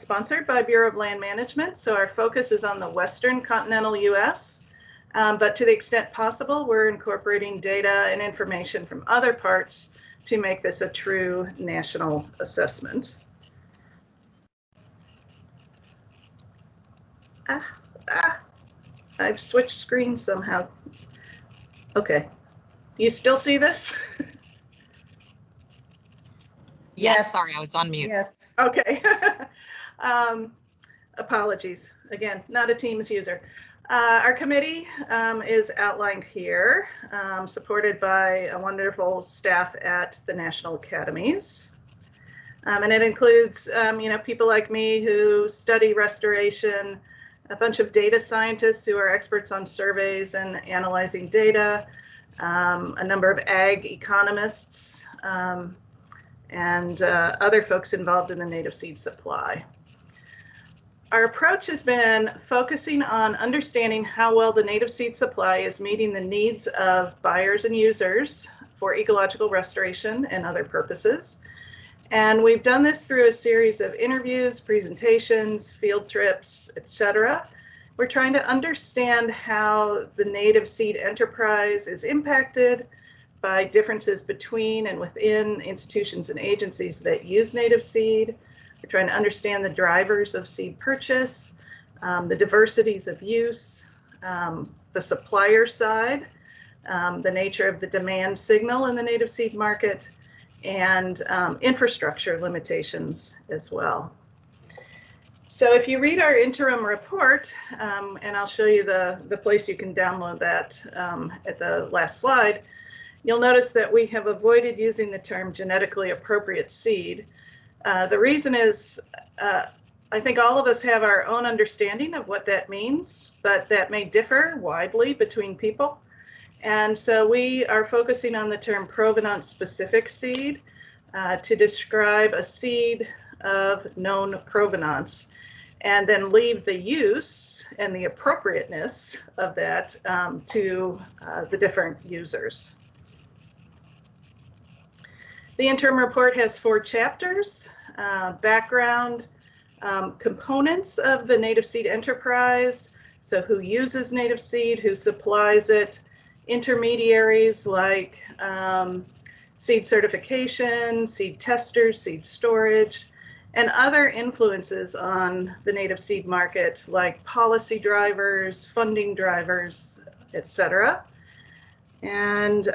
sponsored by Bureau of Land Management, so our focus is on the western continental US. But to the extent possible, we're incorporating data and information from other parts to make this a true national assessment. I've switched screens somehow. Okay, you still see this? Yes, sorry, I was on mute. Yes. Okay. Apologies. Again, not a Teams user. Our committee is outlined here, supported by a wonderful staff at the National Academies. And it includes, people like me who study restoration, a bunch of data scientists who are experts on surveys and analyzing data, a number of ag economists, and other folks involved in the native seed supply. Our approach has been focusing on understanding how well the native seed supply is meeting the needs of buyers and users for ecological restoration and other purposes. And we've done this through a series of interviews, presentations, field trips, etc. We're trying to understand how the native seed enterprise is impacted by differences between and within institutions and agencies that use native seed. We're trying to understand the drivers of seed purchase, the diversities of use, the supplier side, the nature of the demand signal in the native seed market, and infrastructure limitations as well. So if you read our interim report, and I'll show you the place you can download that at the last slide, you'll notice that we have avoided using the term genetically appropriate seed. The reason is, I think all of us have our own understanding of what that means, but that may differ widely between people. And so we are focusing on the term provenance-specific seed to describe a seed of known provenance, and then leave the use and the appropriateness of that to the different users. The interim report has 4 chapters: background, components of the native seed enterprise, so who uses native seed, who supplies it, intermediaries like seed certification, seed testers, seed storage, and other influences on the native seed market like policy drivers, funding drivers, etc. And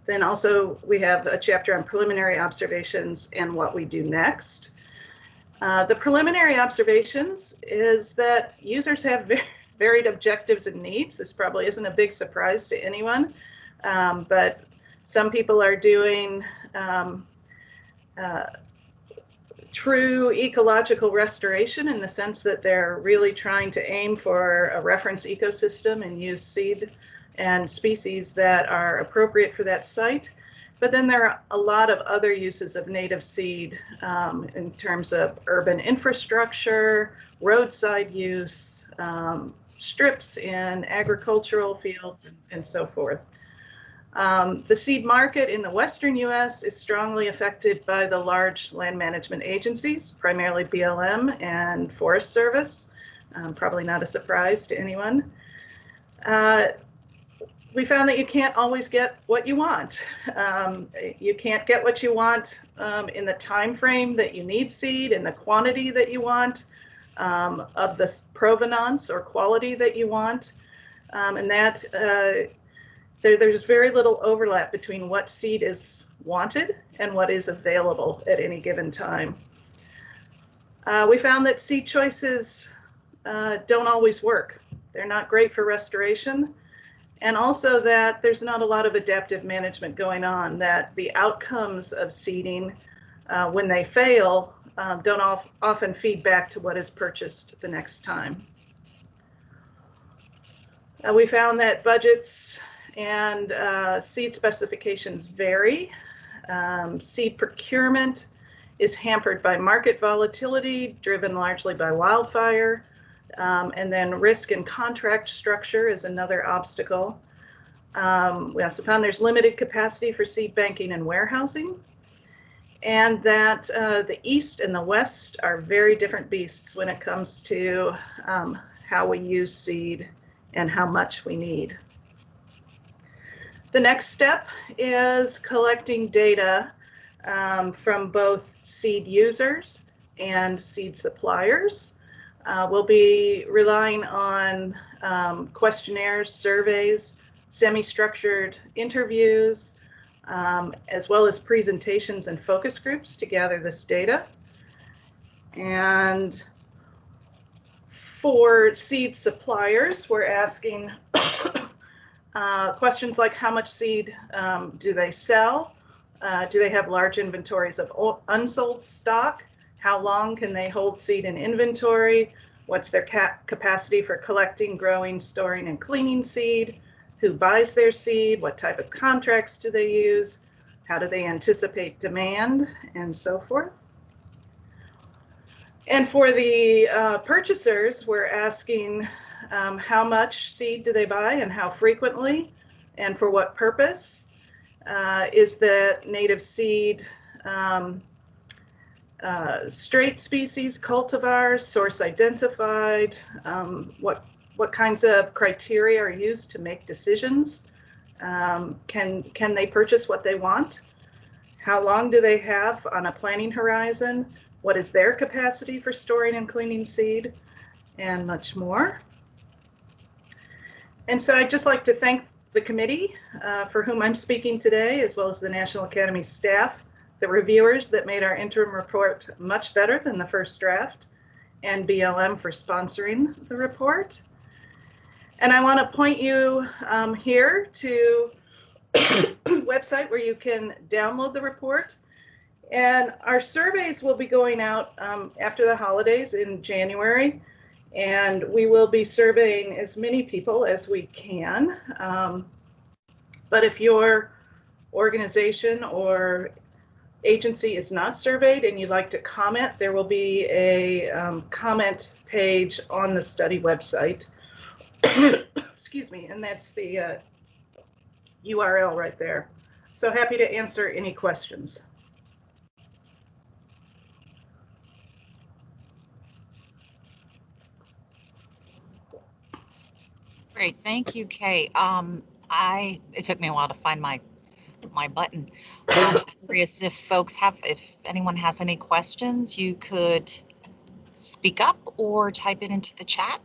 then also we have a chapter on preliminary observations and what we do next. The preliminary observations is that users have varied objectives and needs. This probably isn't a big surprise to anyone, but some people are doing true ecological restoration in the sense that they're really trying to aim for a reference ecosystem and use seed and species that are appropriate for that site. But then there are a lot of other uses of native seed in terms of urban infrastructure, roadside use, strips in agricultural fields, and so forth. The seed market in the Western US is strongly affected by the large land management agencies, primarily BLM and Forest Service. Probably not a surprise to anyone. We found that you can't always get what you want. You can't get what you want in the time frame that you need seed, in the quantity that you want, of the provenance or quality that you want, and that there's very little overlap between what seed is wanted and what is available at any given time. We found that seed choices don't always work. They're not great for restoration. And also that there's not a lot of adaptive management going on, that the outcomes of seeding, when they fail, don't often feed back to what is purchased the next time. We found that budgets and seed specifications vary. Seed procurement is hampered by market volatility, driven largely by wildfire. And then risk and contract structure is another obstacle. We also found there's limited capacity for seed banking and warehousing. and that the East and the West are very different beasts when it comes to how we use seed and how much we need. The next step is collecting data from both seed users and seed suppliers. We'll be relying on questionnaires, surveys, semi-structured interviews, as well as presentations and focus groups to gather this data. And for seed suppliers, we're asking questions like how much seed do they sell? Do they have large inventories of unsold stock? How long can they hold seed in inventory? What's their capacity for collecting, growing, storing, and cleaning seed? Who buys their seed? What type of contracts do they use? How do they anticipate demand? And so forth. And for the purchasers, we're asking how much seed do they buy and how frequently and for what purpose? Is that native seed straight species, cultivars, source identified? What kinds of criteria are used to make decisions? Can they purchase what they want? How long do they have on a planning horizon? What is their capacity for storing and cleaning seed? And much more. And so I'd just like to thank the committee for whom I'm speaking today, as well as the National Academy staff, the reviewers that made our interim report much better than the first draft, and BLM for sponsoring the report. And I want to point you here to a website where you can download the report. And our surveys will be going out after the holidays in January, and we will be surveying as many people as we can. But if your organization or agency is not surveyed and you'd like to comment, there will be a comment page on the study website. Excuse me, and that's the URL right there. So happy to answer any questions. Great, thank you, Kay. It took me a while to find my button. I'm curious if anyone has any questions, you could speak up or type it into the chat.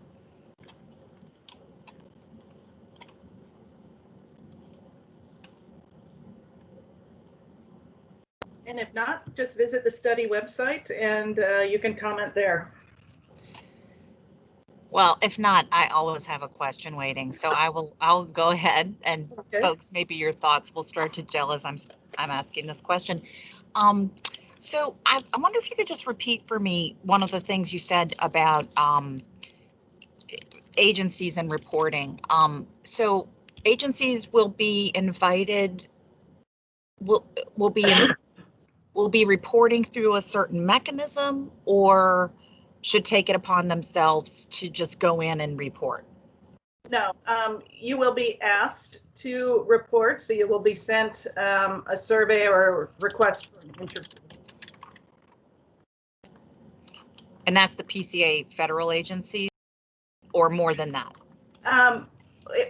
And if not, just visit the study website and you can comment there. Well, if not, I always have a question waiting, so I'll go ahead and Okay. folks, maybe your thoughts will start to gel as I'm asking this question. So I wonder if you could just repeat for me one of the things you said about agencies and reporting. So agencies will be invited, will be reporting through a certain mechanism, or should take it upon themselves to just go in and report? No, you will be asked to report, so you will be sent a survey or a request for an interview. And that's the PCA federal agency, or more than that?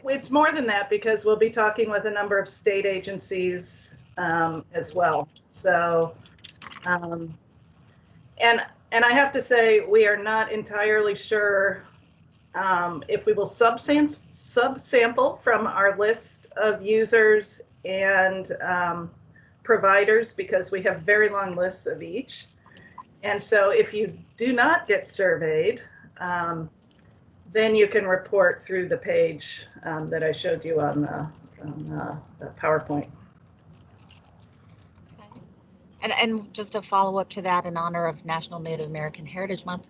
It's more than that, because we'll be talking with a number of state agencies as well. So, and I have to say, we are not entirely sure if we will subsample from our list of users and providers, because we have very long lists of each. And so if you do not get surveyed, then you can report through the page that I showed you on the PowerPoint. Okay. And just a follow up to that, in honor of National Native American Heritage Month,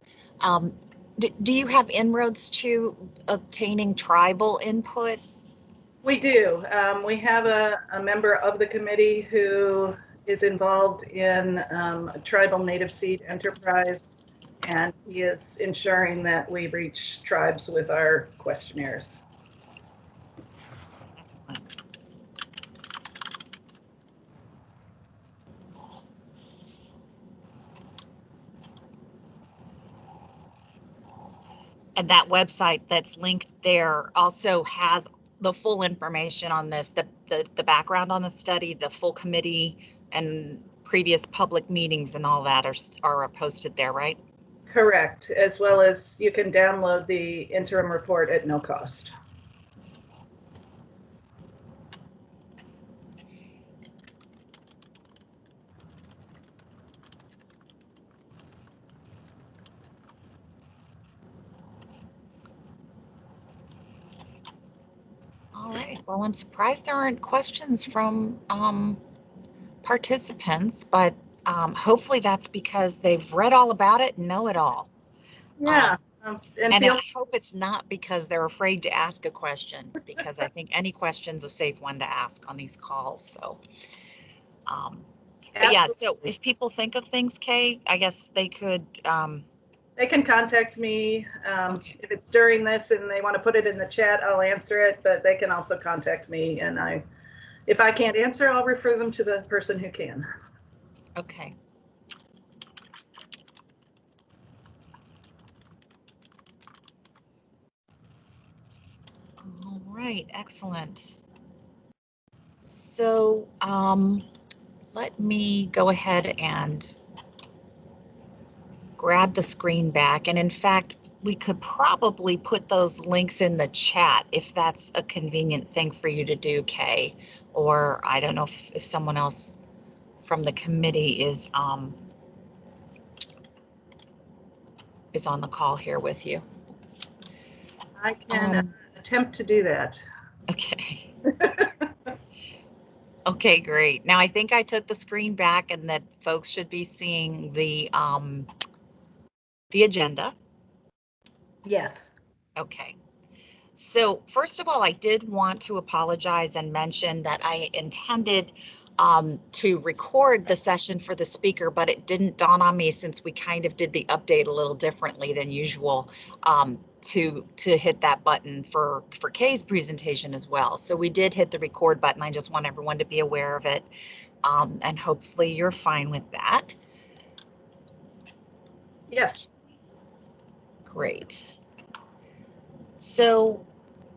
do you have inroads to obtaining tribal input? We do. We have a member of the committee who is involved in a tribal native seed enterprise, and he is ensuring that we reach tribes with our questionnaires. Excellent. And that website that's linked there also has the full information on this, the background on the study, the full committee, and previous public meetings and all that are posted there, right? Correct, as well as you can download the interim report at no cost. All right, well, I'm surprised there aren't questions from participants, but hopefully that's because they've read all about it and know it all. Yeah. And I hope it's not because they're afraid to ask a question, because I think any question's a safe one to ask on these calls. So, but yeah, so if people think of things, Kay, I guess they could. They can contact me Okay. if it's during this and they want to put it in the chat, I'll answer it, but they can also contact me, and if I can't answer, I'll refer them to the person who can. Okay. All right, excellent. So let me go ahead and grab the screen back. And in fact, we could probably put those links in the chat if that's a convenient thing for you to do, Kay. Or I don't know if someone else from the committee is on the call here with you. I can attempt to do that. Okay. Okay, great. Now I think I took the screen back and that folks should be seeing the agenda. Yes. Okay. So first of all, I did want to apologize and mention that I intended to record the session for the speaker, but it didn't dawn on me since we kind of did the update a little differently than usual to hit that button for Kay's presentation as well. So we did hit the record button. I just want everyone to be aware of it, and hopefully you're fine with that. Yes. Great. So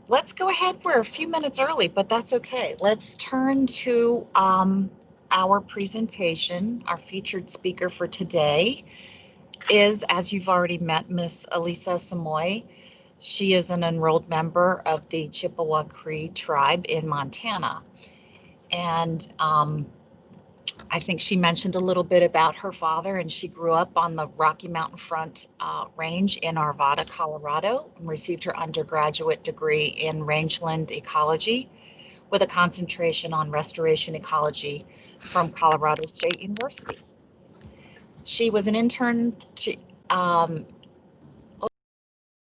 let's go ahead. We're a few minutes early, but that's okay. Let's turn to our presentation. Our featured speaker for today is, as you've already met, Miss Alyssa Samoy. She is an enrolled member of the Chippewa Cree tribe in Montana. And I think she mentioned a little bit about her father, and she grew up on the Rocky Mountain Front Range in Arvada, Colorado, and received her undergraduate degree in rangeland ecology with a concentration on restoration ecology from Colorado State University. She was an intern to,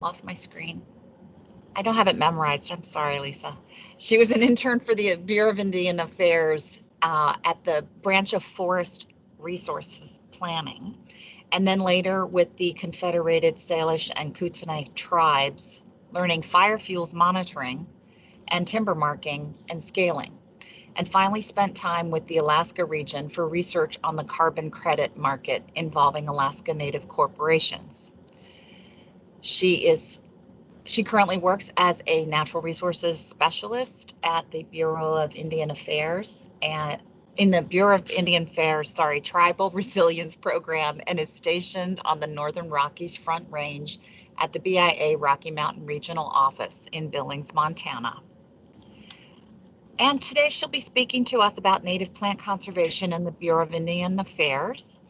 lost my screen. I don't have it memorized. I'm sorry, Lisa. She was an intern for the Bureau of Indian Affairs at the branch of Forest Resources Planning, and then later with the Confederated Salish and Kootenai tribes, learning fire fuels monitoring and timber marking and scaling, and finally spent time with the Alaska region for research on the carbon credit market involving Alaska Native corporations. She currently works as a natural resources specialist at the Bureau of Indian Affairs and in the Bureau of Indian Affairs, Tribal Resilience Program, and is stationed on the Northern Rockies Front Range at the BIA Rocky Mountain Regional Office in Billings, Montana. And today she'll be speaking to us about native plant conservation in the Bureau of Indian Affairs.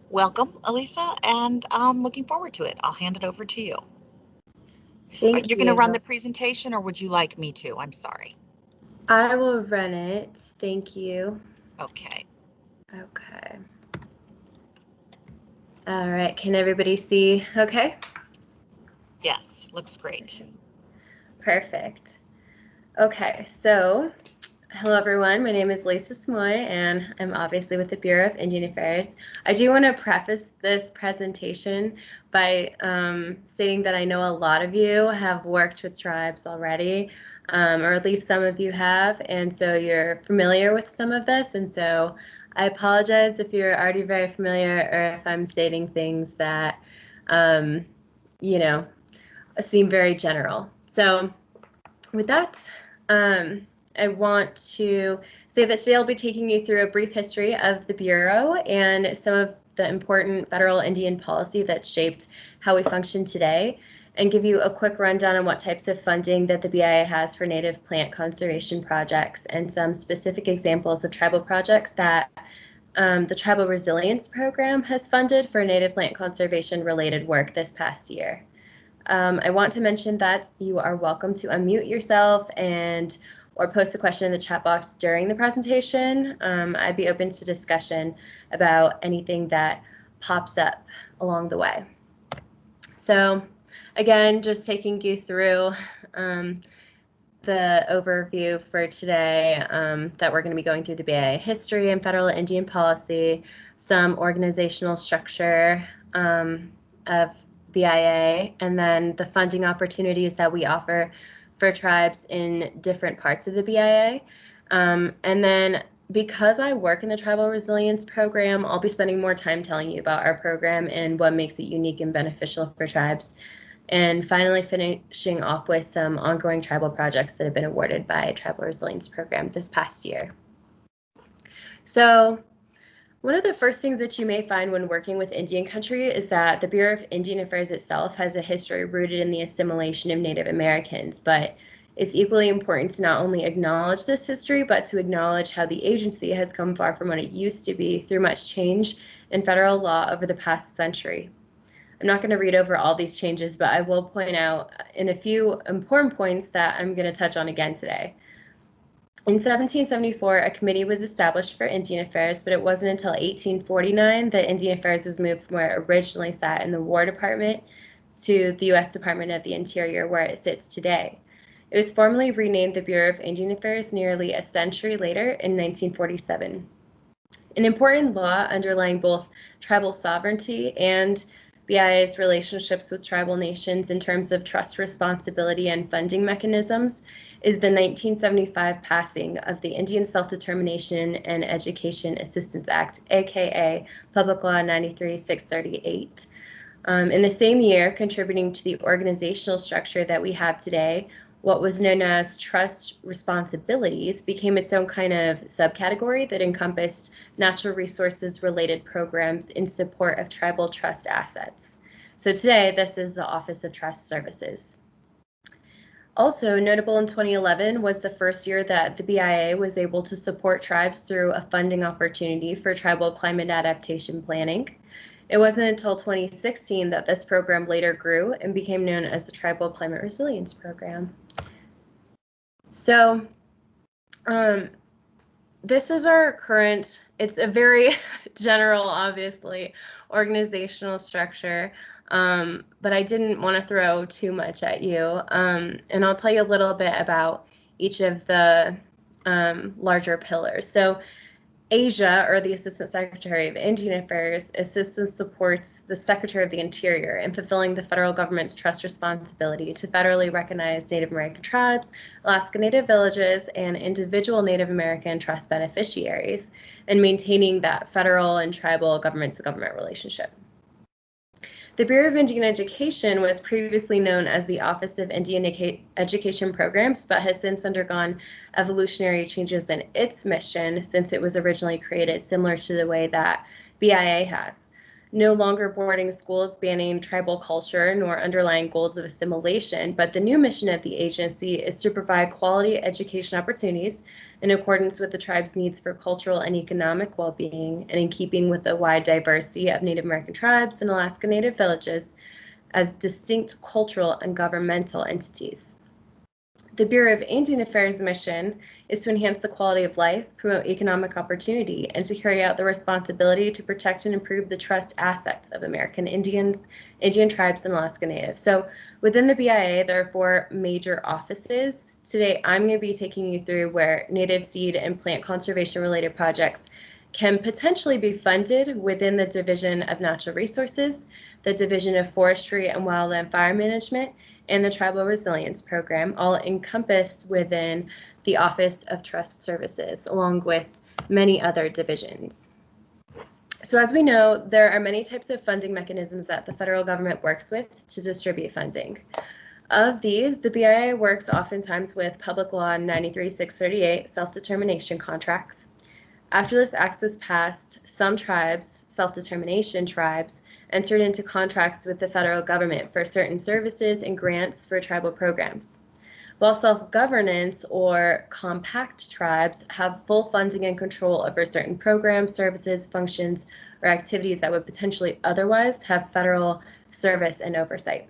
Welcome, Alyssa, and I'm looking forward to it. I'll hand it over to you. Thank you. You're going to run the presentation, or would you like me to? I'm sorry. I will run it. Thank you. Okay. Okay. All right. Can everybody see? Okay. Yes, looks great. Perfect. Okay. So, hello everyone. My name is Alyssa Samoy, and I'm obviously with the Bureau of Indian Affairs. I do want to preface this presentation by stating that I know a lot of you have worked with tribes already, or at least some of you have, and so you're familiar with some of this, and so I apologize if you're already very familiar or if I'm stating things that, you know, seem very general. So with that, I want to say that today I'll be taking you through a brief history of the Bureau and some of the important federal Indian policy that shaped how we function today, and give you a quick rundown on what types of funding that the BIA has for native plant conservation projects and some specific examples of tribal projects that the Tribal Resilience Program has funded for native plant conservation related work this past year. I want to mention that you are welcome to unmute yourself or post a question in the chat box during the presentation. I'd be open to discussion about anything that pops up along the way. So again, just taking you through the overview for today, that we're going to be going through the BIA history and federal Indian policy, some organizational structure of BIA, and then the funding opportunities that we offer for tribes in different parts of the BIA. And then because I work in the Tribal Resilience Program, I'll be spending more time telling you about our program and what makes it unique and beneficial for tribes. And finally finishing off with some ongoing tribal projects that have been awarded by Tribal Resilience Program this past year. So one of the first things that you may find when working with Indian country is that the Bureau of Indian Affairs itself has a history rooted in the assimilation of Native Americans, but it's equally important to not only acknowledge this history, but to acknowledge how the agency has come far from what it used to be through much change in federal law over the past century. I'm not going to read over all these changes, but I will point out in a few important points that I'm going to touch on again today. In 1774, a committee was established for Indian Affairs, but it wasn't until 1849 that Indian Affairs was moved from where it originally sat in the War Department to the U.S. Department of the Interior, where it sits today. It was formally renamed the Bureau of Indian Affairs nearly a century later in 1947. An important law underlying both tribal sovereignty and BIA's relationships with tribal nations in terms of trust responsibility and funding mechanisms is the 1975 passing of the Indian Self-Determination and Education Assistance Act, aka Public Law 93-638. In the same year, contributing to the organizational structure that we have today, what was known as trust responsibilities became its own kind of subcategory that encompassed natural resources related programs in support of tribal trust assets. So today, this is the Office of Trust Services. Also notable in 2011 was the first year that the BIA was able to support tribes through a funding opportunity for tribal climate adaptation planning. It wasn't until 2016 that this program later grew and became known as the Tribal Climate Resilience Program. So this is our current, it's a very general, obviously, organizational structure, but I didn't want to throw too much at you. And I'll tell you a little bit about each of the larger pillars. So Asia, or the Assistant Secretary of Indian Affairs, assists and supports the Secretary of the Interior in fulfilling the federal government's trust responsibility to federally recognize Native American tribes, Alaska Native villages, and individual Native American trust beneficiaries, and maintaining that federal and tribal government-to-government relationship. The Bureau of Indian Education was previously known as the Office of Indian Education Programs, but has since undergone evolutionary changes in its mission since it was originally created, similar to the way that BIA has. No longer boarding schools banning tribal culture nor underlying goals of assimilation, but the new mission of the agency is to provide quality education opportunities in accordance with the tribe's needs for cultural and economic well-being, and in keeping with the wide diversity of Native American tribes and Alaska Native villages as distinct cultural and governmental entities. The Bureau of Indian Affairs' mission is to enhance the quality of life, promote economic opportunity, and to carry out the responsibility to protect and improve the trust assets of American Indians, Indian tribes, and Alaska Natives. So within the BIA, there are 4 major offices. Today, I'm going to be taking you through where native seed and plant conservation related projects can potentially be funded within the Division of Natural Resources, the Division of Forestry and Wildland Fire Management, and the Tribal Resilience Program, all encompassed within the Office of Trust Services, along with many other divisions. So as we know, there are many types of funding mechanisms that the federal government works with to distribute funding. Of these, the BIA works oftentimes with Public Law 93-638 self-determination contracts. After this act was passed, some tribes, self-determination tribes, entered into contracts with the federal government for certain services and grants for tribal programs, while self-governance or compact tribes have full funding and control over certain programs, services, functions, or activities that would potentially otherwise have federal service and oversight.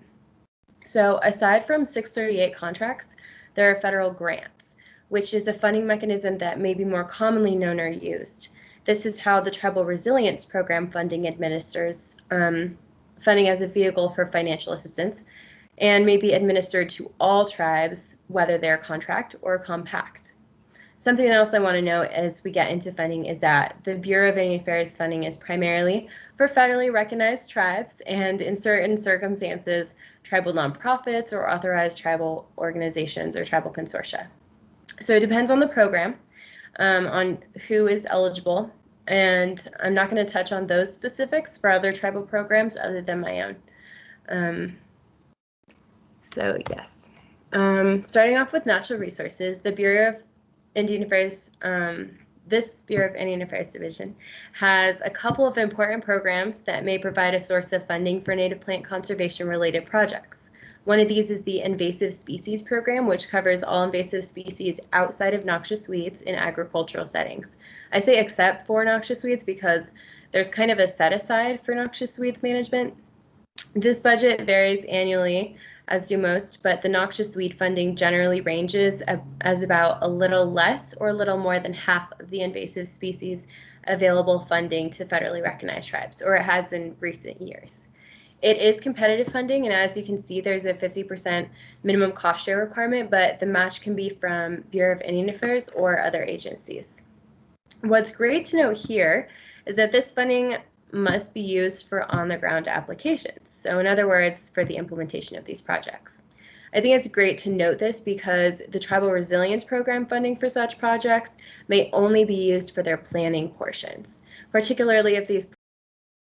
So aside from 638 contracts, there are federal grants, which is a funding mechanism that may be more commonly known or used. This is how the Tribal Resilience Program funding administers funding as a vehicle for financial assistance, and may be administered to all tribes, whether they're contract or compact. Something else I want to note as we get into funding is that the Bureau of Indian Affairs funding is primarily for federally recognized tribes and, in certain circumstances, tribal nonprofits or authorized tribal organizations or tribal consortia. So it depends on the program, on who is eligible, and I'm not going to touch on those specifics for other tribal programs other than my own. So yes, starting off with natural resources, the Bureau of Indian Affairs, this Bureau of Indian Affairs Division has a couple of important programs that may provide a source of funding for native plant conservation related projects. One of these is the Invasive Species Program, which covers all invasive species outside of noxious weeds in agricultural settings. I say except for noxious weeds because there's kind of a set aside for noxious weeds management. This budget varies annually, as do most, but the noxious weed funding generally ranges as about a little less or a little more than half of the invasive species available funding to federally recognized tribes, or it has in recent years. It is competitive funding, and as you can see, there's a 50% minimum cost share requirement, but the match can be from Bureau of Indian Affairs or other agencies. What's great to note here is that this funding must be used for on-the-ground applications. So in other words, for the implementation of these projects. I think it's great to note this because the Tribal Resilience Program funding for such projects may only be used for their planning portions, particularly if these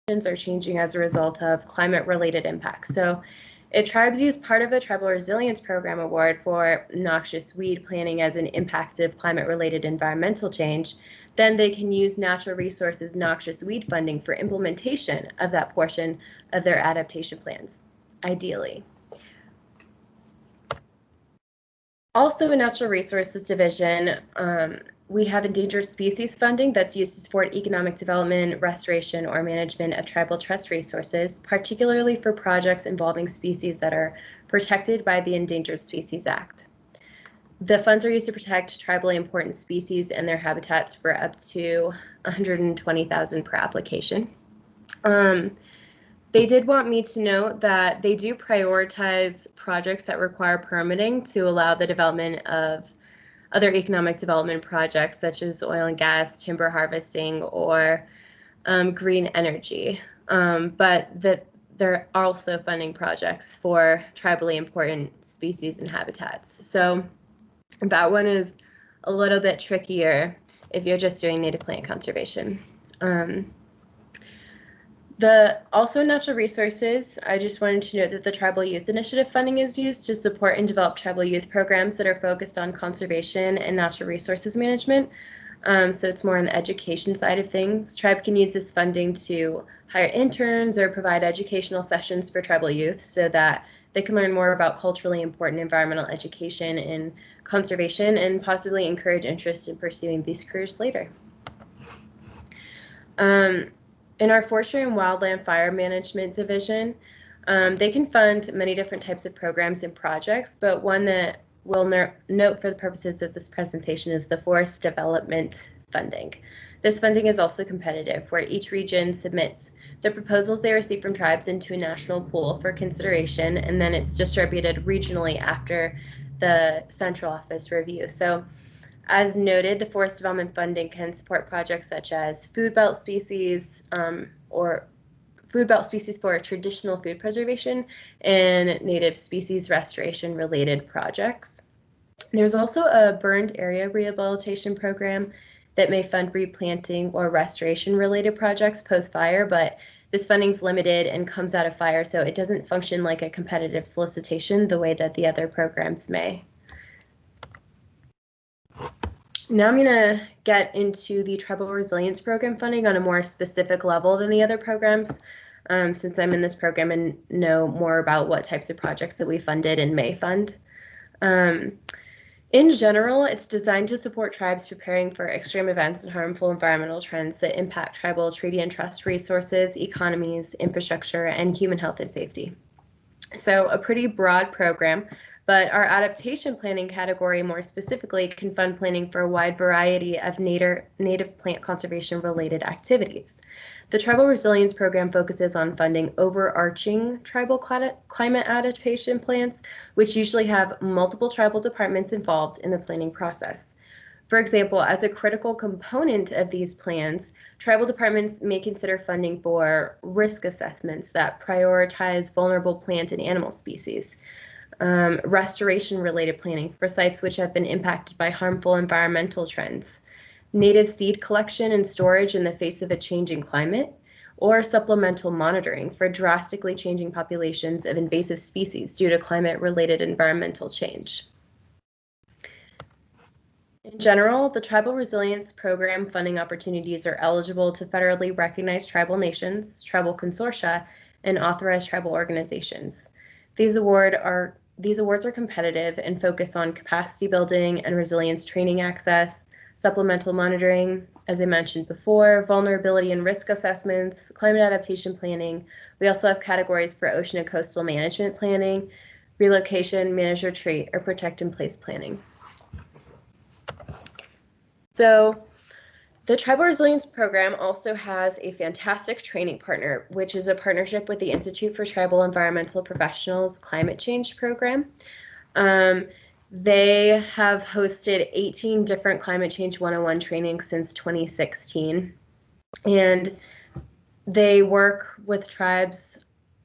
are changing as a result of climate-related impacts. So if tribes use part of the Tribal Resilience Program award for noxious weed planning as an impact of climate-related environmental change, then they can use natural resources noxious weed funding for implementation of that portion of their adaptation plans, ideally. Also in Natural Resources Division, we have endangered species funding that's used to support economic development, restoration, or management of tribal trust resources, particularly for projects involving species that are protected by the Endangered Species Act. The funds are used to protect tribally important species and their habitats for up to $120,000 per application. They did want me to note that they do prioritize projects that require permitting to allow the development of other economic development projects such as oil and gas, timber harvesting, or green energy. But that they're also funding projects for tribally important species and habitats. So that one is a little bit trickier if you're just doing native plant conservation. Also in natural resources, I just wanted to note that the Tribal Youth Initiative funding is used to support and develop tribal youth programs that are focused on conservation and natural resources management. So it's more on the education side of things. Tribe can use this funding to hire interns or provide educational sessions for tribal youth so that they can learn more about culturally important environmental education and conservation and possibly encourage interest in pursuing these careers later. In our Forestry and Wildland Fire Management Division, they can fund many different types of programs and projects, but one that we'll note for the purposes of this presentation is the Forest Development Funding. This funding is also competitive, where each region submits the proposals they receive from tribes into a national pool for consideration, and then it's distributed regionally after the central office review. So as noted, the forest development funding can support projects such as food belt species or food belt species for traditional food preservation and native species restoration related projects. There's also a burned area rehabilitation program that may fund replanting or restoration related projects post-fire, but This funding is limited and comes out of fire, so it doesn't function like a competitive solicitation the way that the other programs may. Now I'm going to get into the Tribal Resilience Program funding on a more specific level than the other programs, since I'm in this program and know more about what types of projects that we funded and may fund. In general, it's designed to support tribes preparing for extreme events and harmful environmental trends that impact tribal treaty and trust resources, economies, infrastructure, and human health and safety. So a pretty broad program, but our adaptation planning category more specifically can fund planning for a wide variety of native plant conservation related activities. The Tribal Resilience Program focuses on funding overarching tribal climate adaptation plans, which usually have multiple tribal departments involved in the planning process. For example, as a critical component of these plans, tribal departments may consider funding for risk assessments that prioritize vulnerable plant and animal species, restoration-related planning for sites which have been impacted by harmful environmental trends, native seed collection and storage in the face of a changing climate, or supplemental monitoring for drastically changing populations of invasive species due to climate-related environmental change. In general, the Tribal Resilience Program funding opportunities are eligible to federally recognized tribal nations, tribal consortia, and authorized tribal organizations. These awards are competitive and focus on capacity building and resilience training access, supplemental monitoring, as I mentioned before, vulnerability and risk assessments, climate adaptation planning. We also have categories for ocean and coastal management planning, relocation, manage, retreat, or protect in place planning. So the Tribal Resilience Program also has a fantastic training partner, which is a partnership with the Institute for Tribal Environmental Professionals Climate Change Program. They have hosted 18 different Climate Change 101 trainings since 2016, and they work with tribes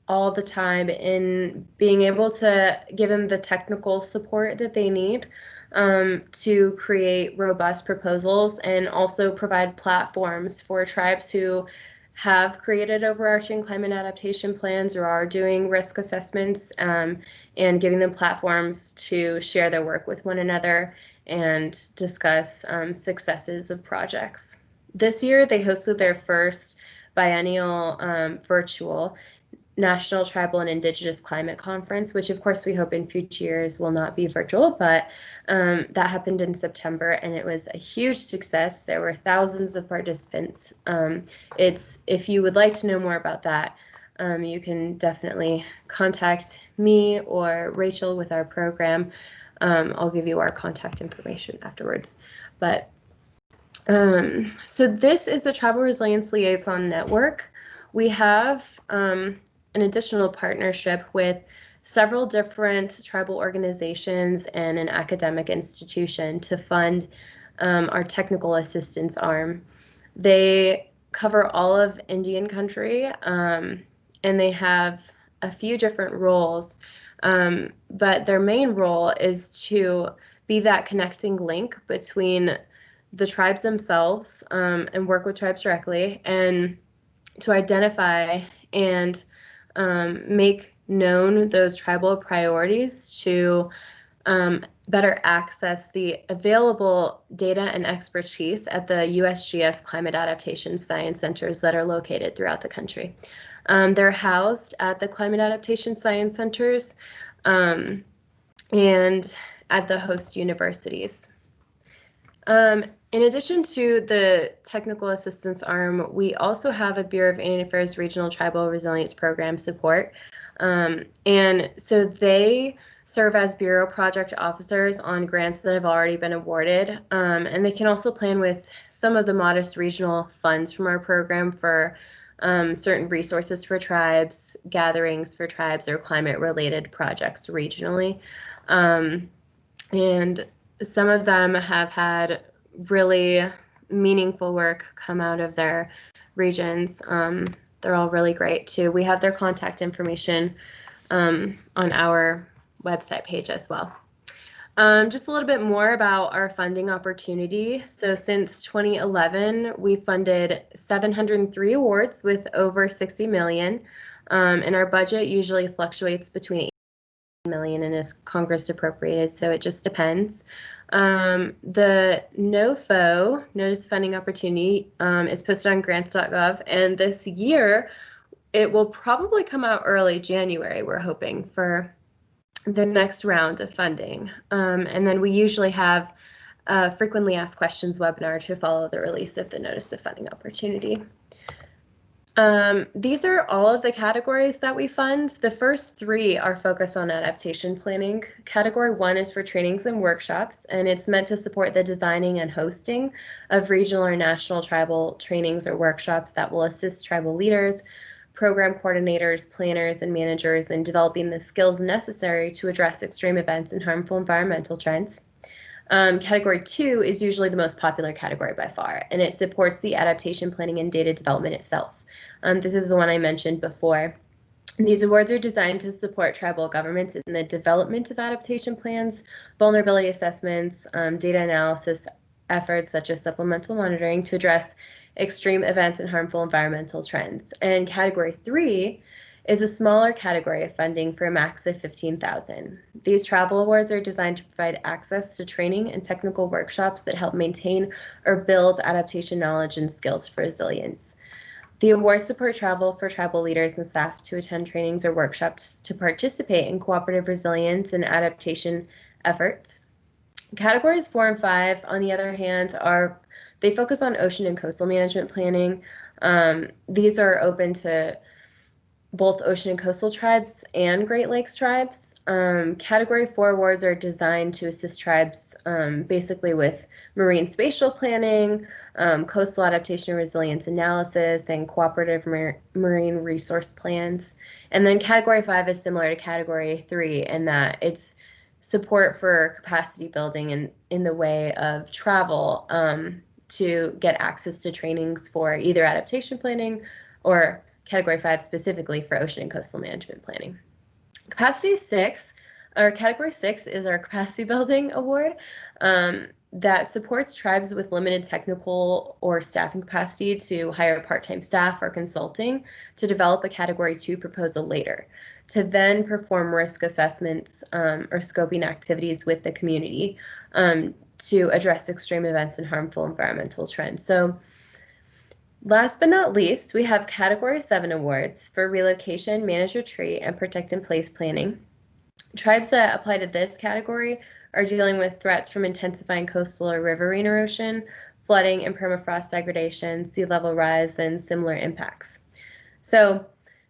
all the time in being able to give them the technical support that they need to create robust proposals, and also provide platforms for tribes who have created overarching climate adaptation plans or are doing risk assessments, and giving them platforms to share their work with one another and discuss successes of projects. This year, they hosted their first biennial virtual National Tribal and Indigenous Climate Conference, which of course we hope in future years will not be virtual, but that happened in September and it was a huge success. There were thousands of participants. If you would like to know more about that, you can definitely contact me or Rachel with our program. I'll give you our contact information afterwards. But so this is the Tribal Resilience Liaison Network. We have an additional partnership with several different tribal organizations and an academic institution to fund our technical assistance arm. They cover all of Indian country, and they have a few different roles, but their main role is to be that connecting link between the tribes themselves and work with tribes directly, and to identify and make known those tribal priorities to better access the available data and expertise at the USGS Climate Adaptation Science Centers that are located throughout the country. They're housed at the Climate Adaptation Science Centers and at the host universities. In addition to the technical assistance arm, we also have a Bureau of Indian Affairs Regional Tribal Resilience Program support. And so they serve as Bureau project officers on grants that have already been awarded. And they can also plan with some of the modest regional funds from our program for certain resources for tribes, gatherings for tribes, or climate-related projects regionally. And some of them have had really meaningful work come out of their regions. They're all really great too. We have their contact information on our website page as well. Just a little bit more about our funding opportunity. So since 2011, we funded 703 awards with over 60 million, and our budget usually fluctuates between 8 million and is Congress appropriated, so it just depends. The NOFO, Notice Funding Opportunity, is posted on grants.gov, and this year it will probably come out early January, we're hoping, for the next round of funding. And then we usually have a frequently asked questions webinar to follow the release of the Notice of Funding Opportunity. These are all of the categories that we fund. The first three are focused on adaptation planning. Category 1 is for trainings and workshops, and it's meant to support the designing and hosting of regional or national tribal trainings or workshops that will assist tribal leaders, program coordinators, planners, and managers in developing the skills necessary to address extreme events and harmful environmental trends. Category 2 is usually the most popular category by far, and it supports the adaptation planning and data development itself. This is the one I mentioned before. These awards are designed to support tribal governments in the development of adaptation plans, vulnerability assessments, data analysis efforts such as supplemental monitoring to address extreme events and harmful environmental trends. And category 3 is a smaller category of funding for a max of $15,000. These travel awards are designed to provide access to training and technical workshops that help maintain or build adaptation knowledge and skills for resilience. The awards support travel for tribal leaders and staff to attend trainings or workshops to participate in cooperative resilience and adaptation efforts. Categories 4 and 5, on the other hand, they focus on ocean and coastal management planning. These are open to both ocean and coastal tribes and Great Lakes tribes. Category 4 awards are designed to assist tribes basically with marine spatial planning, coastal adaptation and resilience analysis, and cooperative marine resource plans. And then category 5 is similar to category 3 in that it's support for capacity building in the way of travel to get access to trainings for either adaptation planning or category 5 specifically for ocean and coastal management planning. Category 6 is our capacity building award that supports tribes with limited technical or staffing capacity to hire part-time staff or consulting to develop a category 2 proposal later, to then perform risk assessments or scoping activities with the community to address extreme events and harmful environmental trends. So last but not least, we have category 7 awards for relocation, manage retreat, and protect in place planning. Tribes that apply to this category are dealing with threats from intensifying coastal or riverine erosion, flooding and permafrost degradation, sea level rise, and similar impacts. So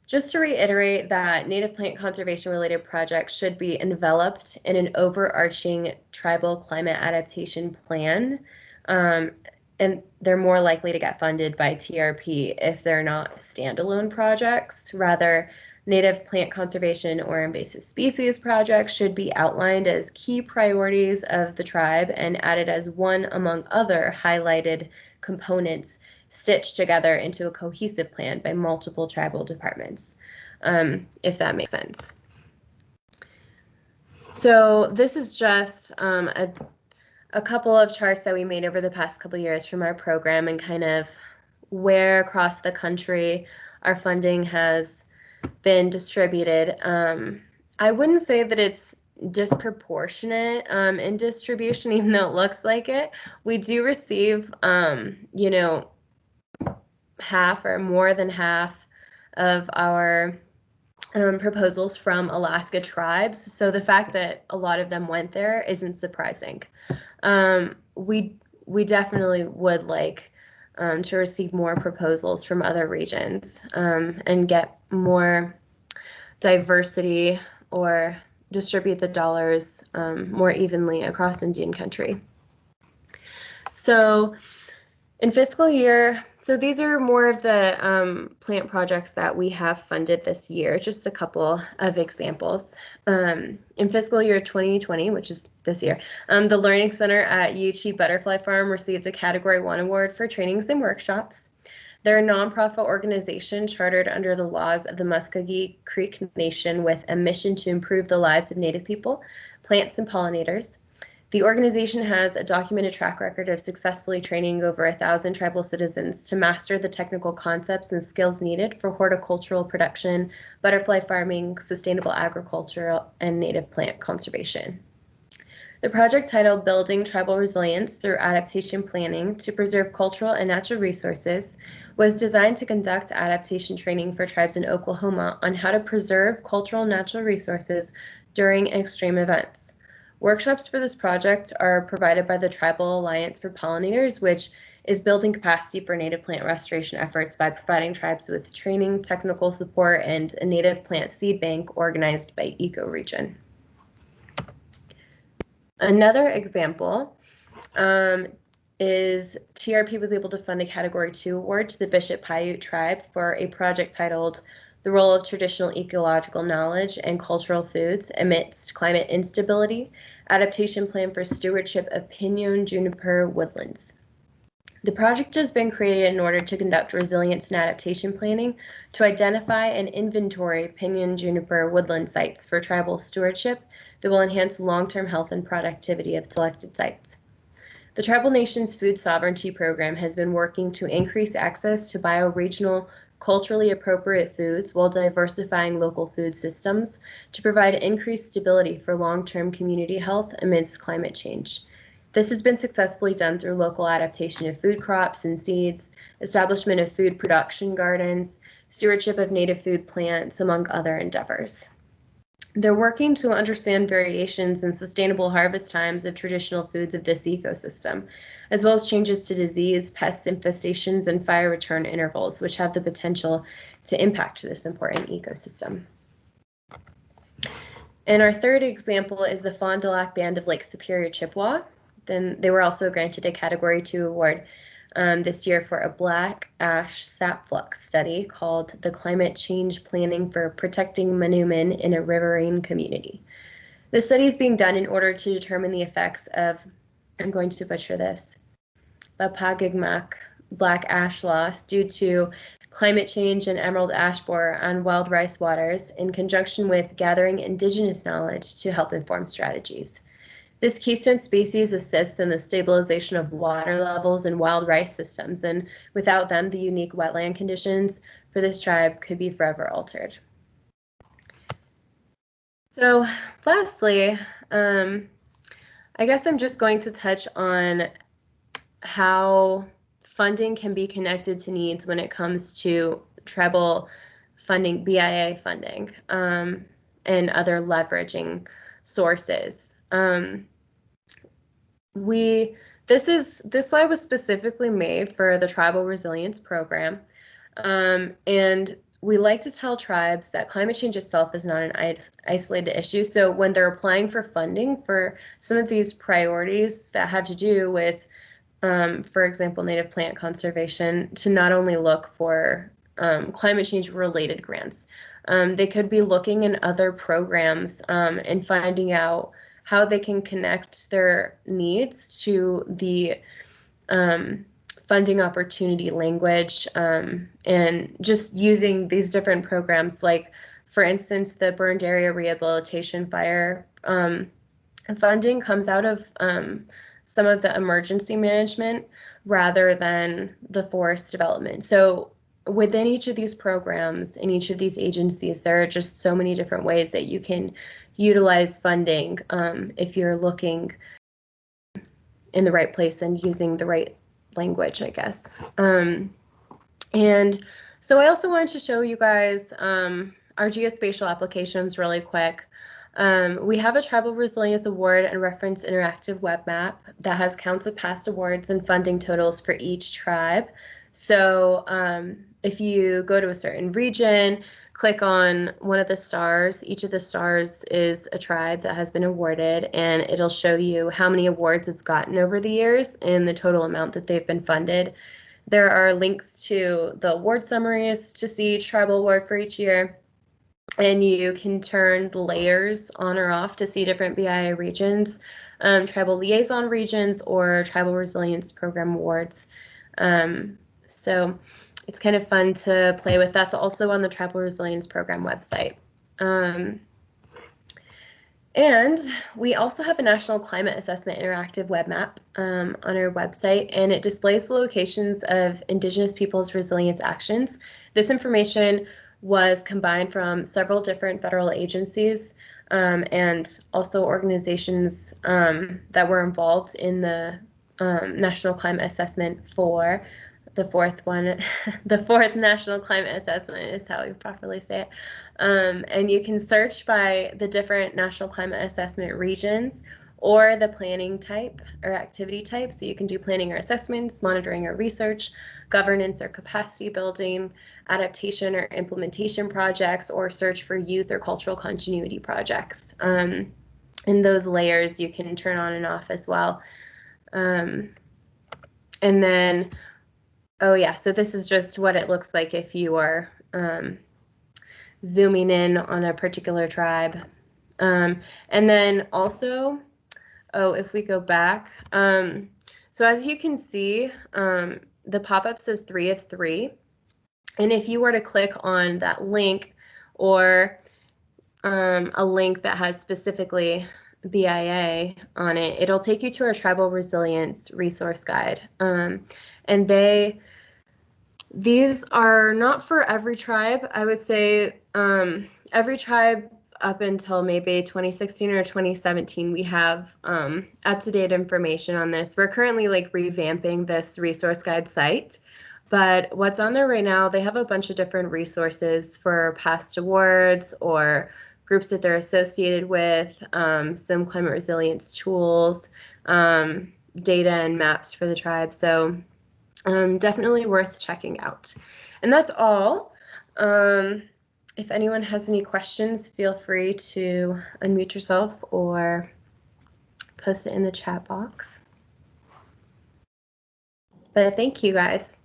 just to reiterate that native plant conservation related projects should be enveloped in an overarching tribal climate adaptation plan, and they're more likely to get funded by TRP if they're not standalone projects. Rather, native plant conservation or invasive species projects should be outlined as key priorities of the tribe and added as one among other highlighted components stitched together into a cohesive plan by multiple tribal departments, if that makes sense. So this is just a couple of charts that we made over the past couple of years from our program and kind of where across the country our funding has been distributed. I wouldn't say that it's disproportionate in distribution, even though it looks like it. We do receive, half or more than half of our proposals from Alaska tribes. So the fact that a lot of them went there isn't surprising. We definitely would like to receive more proposals from other regions and get more diversity or distribute the dollars more evenly across Indian country. So in fiscal year, so these are more of the plant projects that we have funded this year, just a couple of examples. In fiscal year 2020, which is this year, the Learning Center at Yuchi Butterfly Farm received a Category 1 award for trainings and workshops. They're a nonprofit organization chartered under the laws of the Muskogee Creek Nation with a mission to improve the lives of Native people, plants, and pollinators. The organization has a documented track record of successfully training over 1,000 tribal citizens to master the technical concepts and skills needed for horticultural production, butterfly farming, sustainable agriculture, and native plant conservation. The project, titled Building Tribal Resilience Through Adaptation Planning to Preserve Cultural and Natural Resources, was designed to conduct adaptation training for tribes in Oklahoma on how to preserve cultural and natural resources during extreme events. Workshops for this project are provided by the Tribal Alliance for Pollinators, which is building capacity for native plant restoration efforts by providing tribes with training, technical support, and a native plant seed bank organized by ecoregion. Another example is TRP was able to fund a Category 2 award to the Bishop Paiute tribe for a project titled The Role of Traditional Ecological Knowledge and Cultural Foods Amidst Climate Instability, Adaptation Plan for Stewardship of Pinon Juniper Woodlands. The project has been created in order to conduct resilience and adaptation planning to identify and inventory pinon juniper woodland sites for tribal stewardship that will enhance long-term health and productivity of selected sites. The Tribal Nations Food Sovereignty Program has been working to increase access to bioregional, culturally appropriate foods while diversifying local food systems to provide increased stability for long-term community health amidst climate change. This has been successfully done through local adaptation of food crops and seeds, establishment of food production gardens, stewardship of native food plants, among other endeavors. They're working to understand variations in sustainable harvest times of traditional foods of this ecosystem, as well as changes to disease, pest infestations, and fire return intervals, which have the potential to impact this important ecosystem. And our third example is the Fond du Lac Band of Lake Superior, Chippewa. Then they were also granted a Category 2 award this year for a black ash sap flux study called the Climate Change Planning for Protecting Manumin in a Riverine Community. This study is being done in order to determine the effects of, I'm going to butcher this, Bapagigmac black ash loss due to climate change and emerald ash borer on wild rice waters in conjunction with gathering indigenous knowledge to help inform strategies. This keystone species assists in the stabilization of water levels in wild rice systems, and without them, the unique wetland conditions for this tribe could be forever altered. So lastly, I guess I'm just going to touch on how funding can be connected to needs when it comes to tribal funding, BIA funding, and other leveraging sources. This slide was specifically made for the Tribal Resilience Program, and we like to tell tribes that climate change itself is not an isolated issue. So when they're applying for funding for some of these priorities that have to do with, for example, native plant conservation, to not only look for climate change related grants, they could be looking in other programs and finding out how they can connect their needs to the funding opportunity language, and just using these different programs, like, for instance, the burned area rehabilitation fire funding comes out of some of the emergency management rather than the forest development. So within each of these programs, in each of these agencies, there are just so many different ways that you can utilize funding if you're looking in the right place and using the right language, I guess. And so I also wanted to show you guys our geospatial applications really quick. We have a Tribal Resilience Award and Reference Interactive Web Map that has counts of past awards and funding totals for each tribe. So if you go to a certain region, click on one of the stars. Each of the stars is a tribe that has been awarded, and it'll show you how many awards it's gotten over the years and the total amount that they've been funded. There are links to the award summaries to see each tribal award for each year, and you can turn the layers on or off to see different BIA regions, tribal liaison regions, or Tribal Resilience Program awards. So it's kind of fun to play with. That's also on the Tribal Resilience Program website. And we also have a National Climate Assessment Interactive web map on our website, and it displays the locations of Indigenous peoples' resilience actions. This information was combined from several different federal agencies and also organizations that were involved in the National Climate Assessment for the fourth one. The fourth National Climate Assessment is how we properly say it. And you can search by the different National Climate Assessment regions or the planning type or activity type. So you can do planning or assessments, monitoring or research, governance or capacity building, adaptation or implementation projects, or search for youth or cultural continuity projects. And those layers you can turn on and off as well. And then, oh yeah, so this is just what it looks like if you are zooming in on a particular tribe. And then also, oh, if we go back, so as you can see, the pop-up says 3 of 3. And if you were to click on that link or a link that has specifically BIA on it, it'll take you to our Tribal Resilience Resource Guide. And these are not for every tribe. I would say every tribe up until maybe 2016 or 2017, we have up-to-date information on this. We're currently like revamping this resource guide site, but what's on there right now, they have a bunch of different resources for past awards or groups that they're associated with, some climate resilience tools, data and maps for the tribe. So definitely worth checking out. And that's all. If anyone has any questions, feel free to unmute yourself or post it in the chat box. But thank you guys.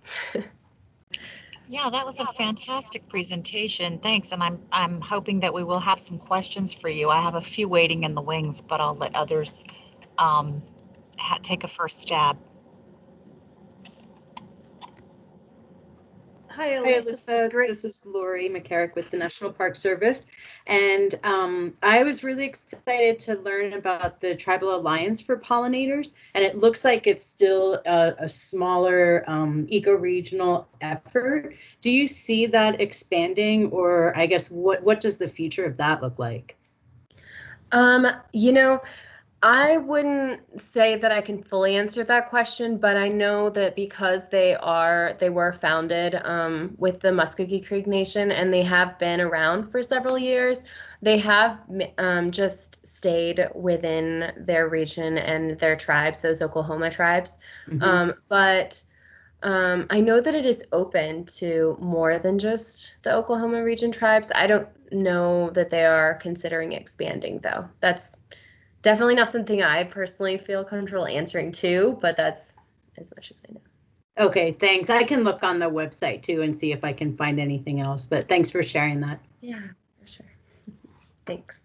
Yeah, that was a fantastic presentation. Thanks. And I'm hoping that we will have some questions for you. I have a few waiting in the wings, but I'll let others take a first stab. Hi, Hi, Alyssa. This is Lori McCarrick with the National Park Service. And I was really excited to learn about the Tribal Alliance for Pollinators. And it looks like it's still a smaller eco-regional effort. Do you see that expanding, or I guess what does the future of that look like? You know, I wouldn't say that I can fully answer that question, but I know that because they were founded with the Muskogee Creek Nation and they have been around for several years, they have just stayed within their region and their tribes, those Oklahoma tribes. Mm-hmm. But I know that it is open to more than just the Oklahoma region tribes. I don't know that they are considering expanding, though. That's definitely not something I personally feel comfortable answering to, but that's as much as I know. Okay, thanks. I can look on the website too and see if I can find anything else, but thanks for sharing that. Yeah, for sure. Thanks.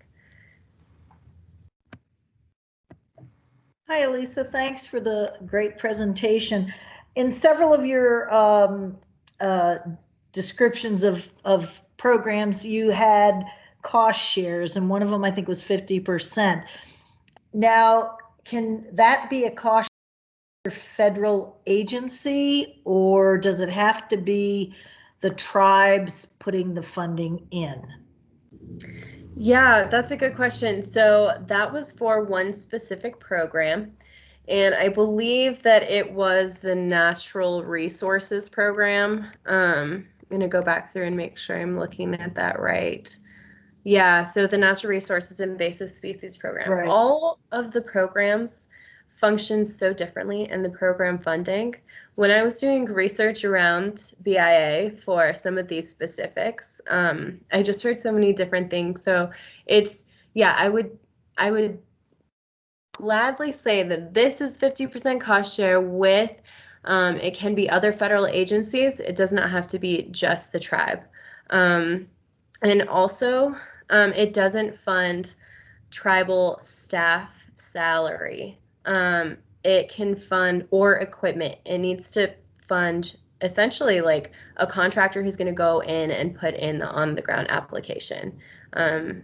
Hi, Alyssa. Thanks for the great presentation. In several of your descriptions of programs, you had cost shares, and one of them I think was 50%. Now, can that be a cost share federal agency, or does it have to be the tribes putting the funding in? Yeah, that's a good question. So that was for one specific program, and I believe that it was the Natural Resources Program. I'm going to go back through and make sure I'm looking at that right. Yeah, so the Natural Resources Invasive Species Program. Right. All of the programs function so differently in the program funding. When I was doing research around BIA for some of these specifics, I just heard so many different things. So it's, yeah, I would gladly say that this is 50% cost share with, it can be other federal agencies. It does not have to be just the tribe. And also, it doesn't fund tribal staff salary. It can fund or equipment. It needs to fund essentially like a contractor who's going to go in and put in the on-the-ground application and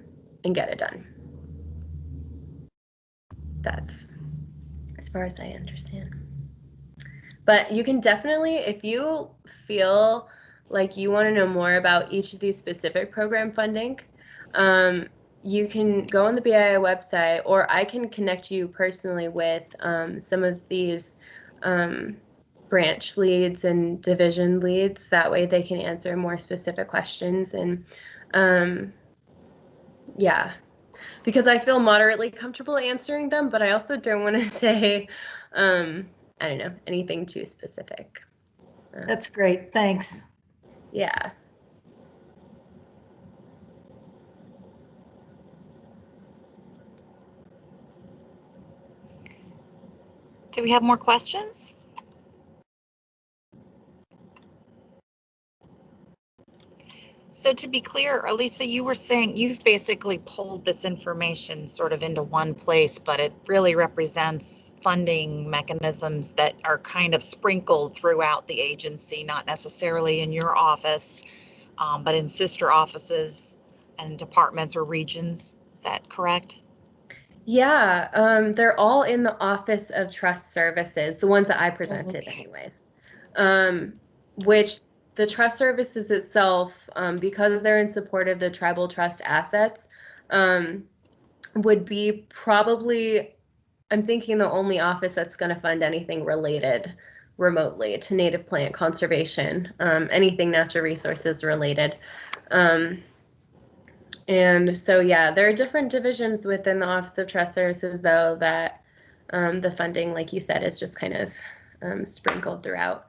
get it done. That's as far as I understand. But you can definitely, if you feel like you want to know more about each of these specific program funding, you can go on the BIA website, or I can connect you personally with some of these branch leads and division leads. That way they can answer more specific questions. And yeah, because I feel moderately comfortable answering them, but I also don't want to say, I don't know, anything too specific. That's great. Thanks. Yeah. Do we have more questions? So to be clear, Alyssa, you were saying you've basically pulled this information sort of into one place, but it really represents funding mechanisms that are kind of sprinkled throughout the agency, not necessarily in your office, but in sister offices and departments or regions. Is that correct? Yeah, they're all in the Office of Trust Services, the ones that I presented anyways, which the trust services itself, because they're in support of the tribal trust assets, would be probably, I'm thinking, the only office that's going to fund anything related remotely to native plant conservation, anything natural resources related. And so, yeah, there are different divisions within the Office of Trust Services, though, that the funding, like you said, is just kind of sprinkled throughout.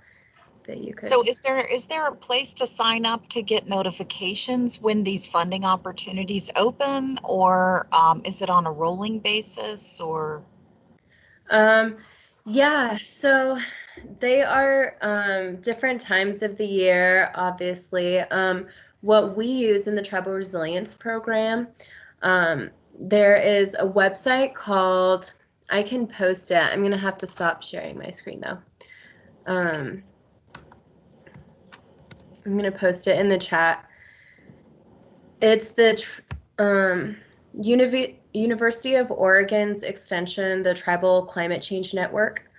That you could. So is there a place to sign up to get notifications when these funding opportunities open, or is it on a rolling basis, or? Yeah, so they are different times of the year, obviously. What we use in the Tribal Resilience Program, there is a website called, I can post it. I'm going to have to stop sharing my screen, though. I'm going to post it in the chat. It's the University of Oregon's extension, the Tribal Climate Change Network.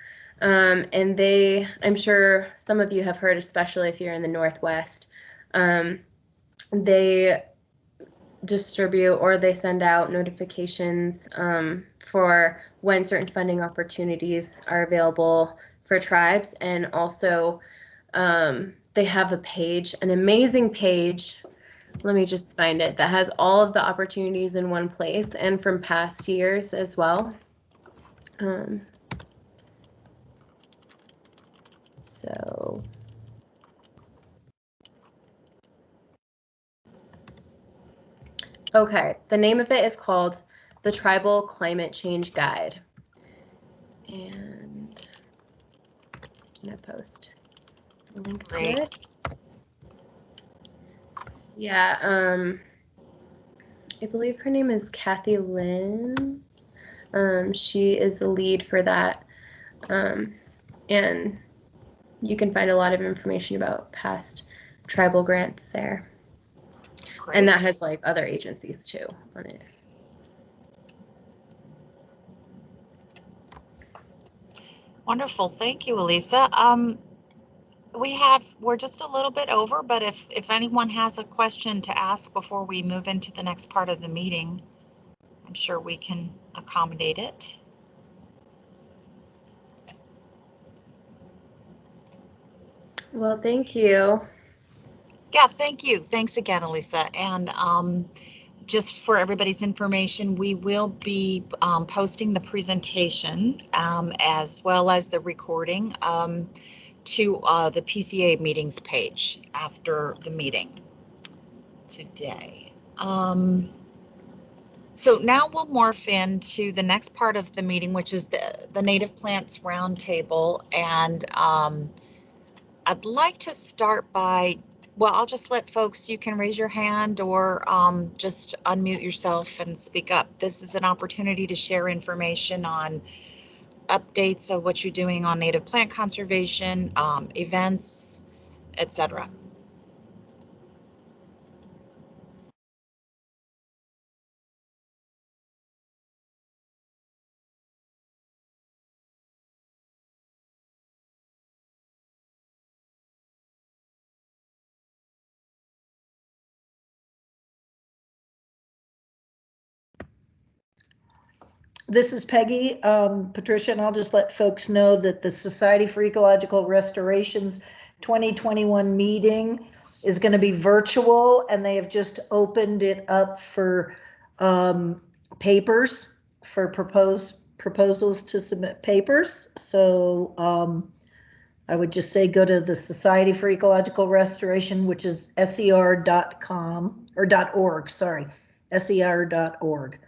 And they, I'm sure some of you have heard, especially if you're in the Northwest, they distribute or they send out notifications for when certain funding opportunities are available for tribes. And also they have a page, an amazing page. Let me just find it, that has all of the opportunities in one place and from past years as well. So okay, the name of it is called the Tribal Climate Change Guide. And I'm going to post a link to it. Yeah, I believe her name is Kathy Lynn. She is the lead for that. And you can find a lot of information about past tribal grants there. Great. And that has like other agencies too on it. Wonderful. Thank you, Alyssa. We're just a little bit over, but if anyone has a question to ask before we move into the next part of the meeting, I'm sure we can accommodate it. Well, thank you. Yeah, thank you. Thanks again, Alyssa. And just for everybody's information, we will be posting the presentation as well as the recording to the PCA meetings page after the meeting today. So now we'll morph into the next part of the meeting, which is the Native Plants Roundtable. And I'd like to start by, well, I'll just let folks, you can raise your hand or just unmute yourself and speak up. This is an opportunity to share information on updates of what you're doing on native plant conservation, events, etc. This is Peggy, Patricia, and I'll just let folks know that the Society for Ecological Restoration's 2021 meeting is going to be virtual, and they have just opened it up for papers, for proposals to submit papers. So I would just say go to the Society for Ecological Restoration, which is ser.com or .org, sorry, ser.org.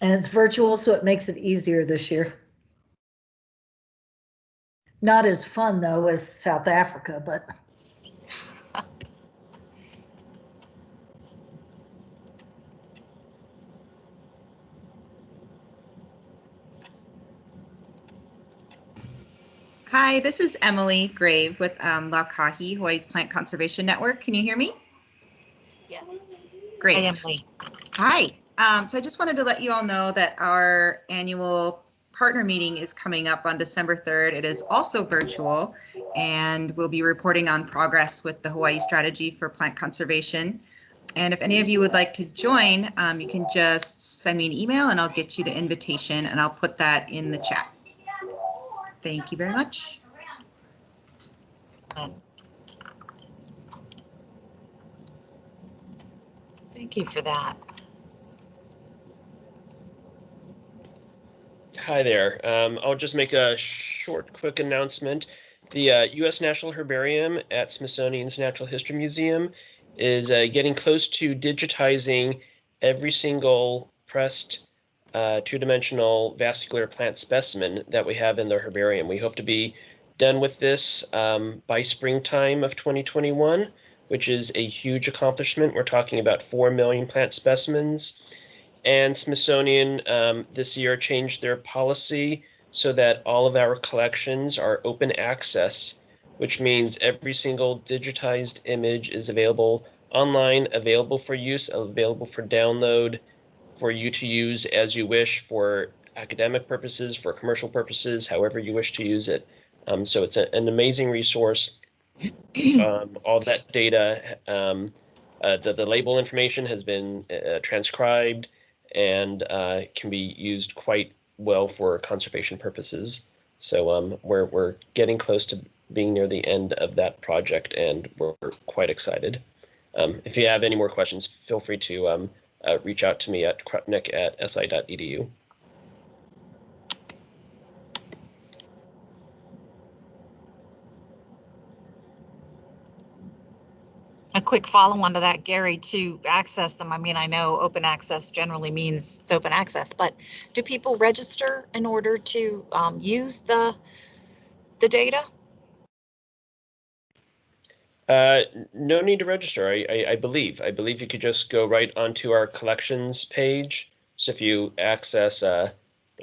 And it's virtual, so it makes it easier this year. Not as fun, though, as South Africa, but. Hi, this is Emily Grave with Laukahi, Hawaii's Plant Conservation Network. Can you hear me? Yes. Great. Hi, Emily. Hi. So I just wanted to let you all know that our annual partner meeting is coming up on December 3rd. It is also virtual, and we'll be reporting on progress with the Hawaii Strategy for Plant Conservation. And if any of you would like to join, you can just send me an email and I'll get you the invitation and I'll put that in the chat. Thank you very much. Thank you for that. Hi there. I'll just make a short, quick announcement. The U.S. National Herbarium at Smithsonian's Natural History Museum is getting close to digitizing every single pressed two-dimensional vascular plant specimen that we have in the herbarium. We hope to be done with this by springtime of 2021, which is a huge accomplishment. We're talking about 4 million plant specimens. And Smithsonian this year changed their policy so that all of our collections are open access, which means every single digitized image is available online, available for use, available for download, for you to use as you wish for academic purposes, for commercial purposes, however you wish to use it. So it's an amazing resource. All that data, the label information has been transcribed and can be used quite well for conservation purposes. So we're getting close to being near the end of that project, and we're quite excited. If you have any more questions, feel free to reach out to me at krupnik@si.edu. A quick follow-on to that, Gary, to access them. I mean, I know open access generally means it's open access, but do people register in order to use the data? No need to register. I believe you could just go right onto our collections page. So if you access, not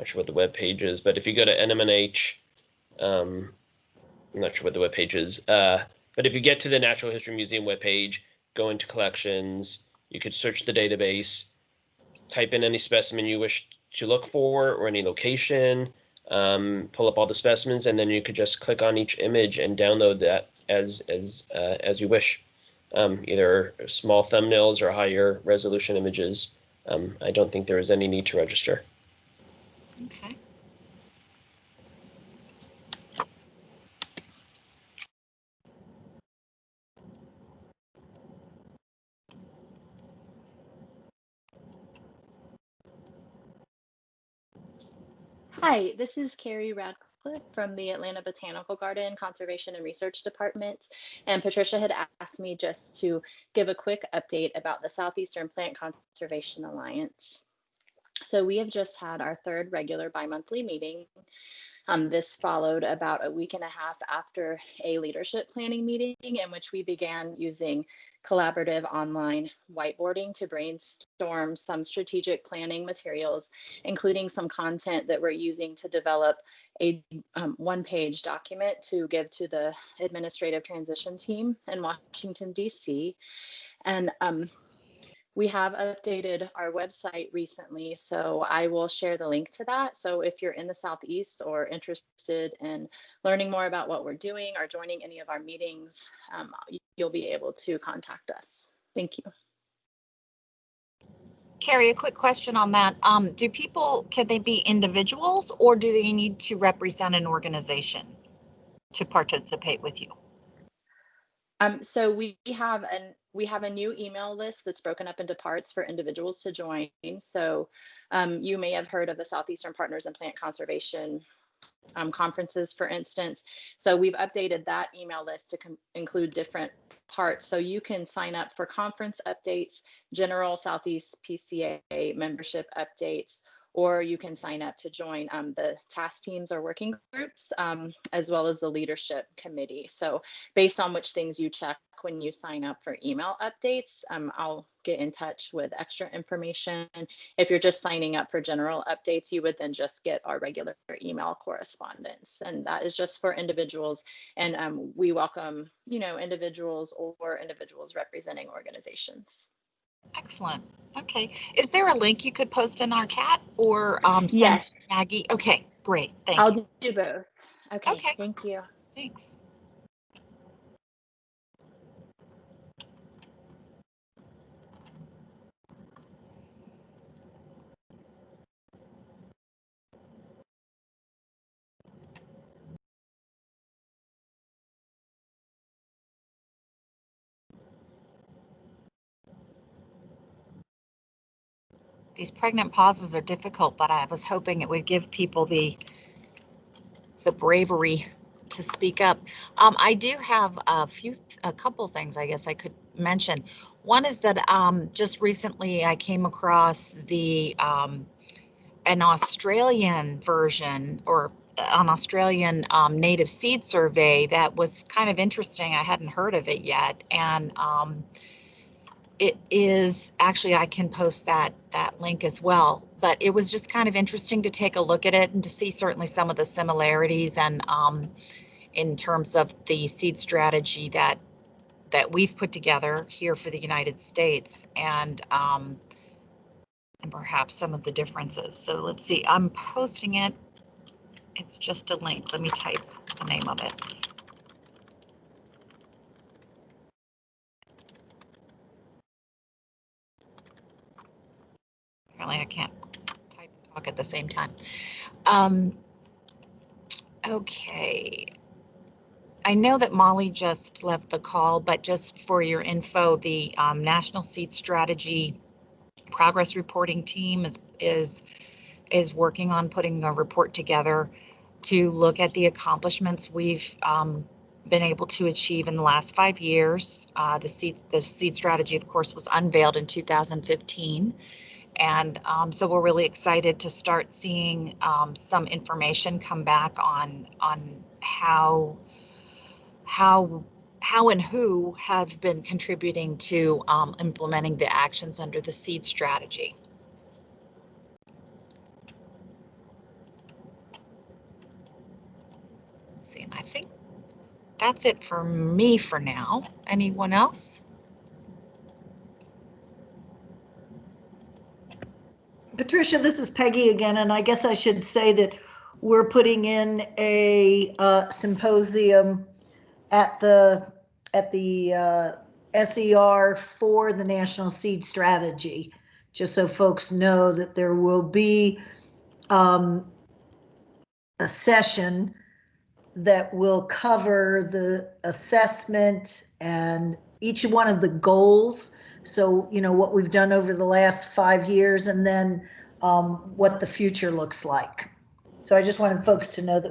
sure what the web page is, but if you go to NMNH, I'm not sure what the web page is. But if you get to the Natural History Museum webpage, go into collections, you could search the database, type in any specimen you wish to look for or any location, pull up all the specimens, and then you could just click on each image and download that as you wish. Either small thumbnails or higher resolution images. I don't think there is any need to register. Okay. Hi, this is Carrie Radcliffe from the Atlanta Botanical Garden Conservation and Research Department. And Patricia had asked me just to give a quick update about the Southeastern Plant Conservation Alliance. So we have just had our third regular bi-monthly meeting. This followed about a week and a half after a leadership planning meeting in which we began using collaborative online whiteboarding to brainstorm some strategic planning materials, including some content that we're using to develop a one-page document to give to the administrative transition team in Washington, D.C. And we have updated our website recently, so I will share the link to that. So if you're in the Southeast or interested in learning more about what we're doing or joining any of our meetings, you'll be able to contact us. Thank you. Carrie, a quick question on that. Do people, can they be individuals or do they need to represent an organization to participate with you? So we have a new email list that's broken up into parts for individuals to join. So you may have heard of the Southeastern Partners in Plant Conservation conferences, for instance. So we've updated that email list to include different parts. So you can sign up for conference updates, general Southeast PCA membership updates, or you can sign up to join the task teams or working groups, as well as the leadership committee. So based on which things you check when you sign up for email updates, I'll get in touch with extra information. If you're just signing up for general updates, you would then just get our regular email correspondence. And that is just for individuals. And we welcome, individuals or individuals representing organizations. Excellent. Okay. Is there a link you could post in our chat or send Yes. to Maggie? Okay, great. Thank I'll you. do both. Okay. Okay. Thank you. Thanks. These pregnant pauses are difficult, but I was hoping it would give people the bravery to speak up. I do have a couple things I guess I could mention. One is that just recently I came across an Australian version or an Australian native seed survey that was kind of interesting. I hadn't heard of it yet, and it is actually, I can post that link as well, but it was just kind of interesting to take a look at it and to see certainly some of the similarities and in terms of the seed strategy that we've put together here for the United States and perhaps some of the differences. So let's see, I'm posting it. It's just a link. Let me type the name of it. Apparently I can't type and talk at the same time. Okay. I know that Molly just left the call, but just for your info, the National Seed Strategy Progress Reporting Team is working on putting a report together to look at the accomplishments we've been able to achieve in the last 5 years. The seed strategy, of course, was unveiled in 2015. And so we're really excited to start seeing some information come back on how and who have been contributing to implementing the actions under the seed strategy. Let's see, and I think that's it for me for now. Anyone else? Patricia, this is Peggy again, and I guess I should say that we're putting in a symposium at the SER for the National Seed Strategy, just so folks know that there will be a session that will cover the assessment and each one of the goals. So, what we've done over the last 5 years and then what the future looks like. So I just wanted folks to know that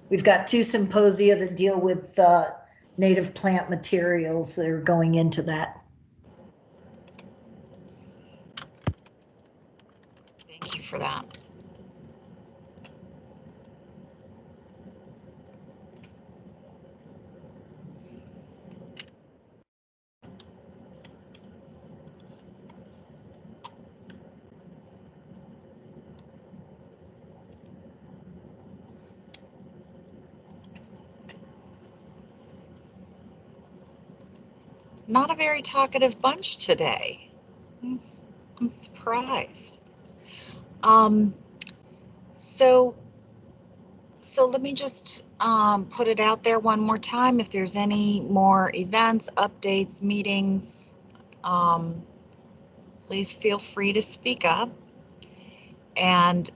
we've got 2 symposia that deal with native plant materials that are going into that. Thank you for that. Not a very talkative bunch today. I'm surprised. So let me just put it out there one more time. If there's any more events, updates, meetings, please feel free to speak up. And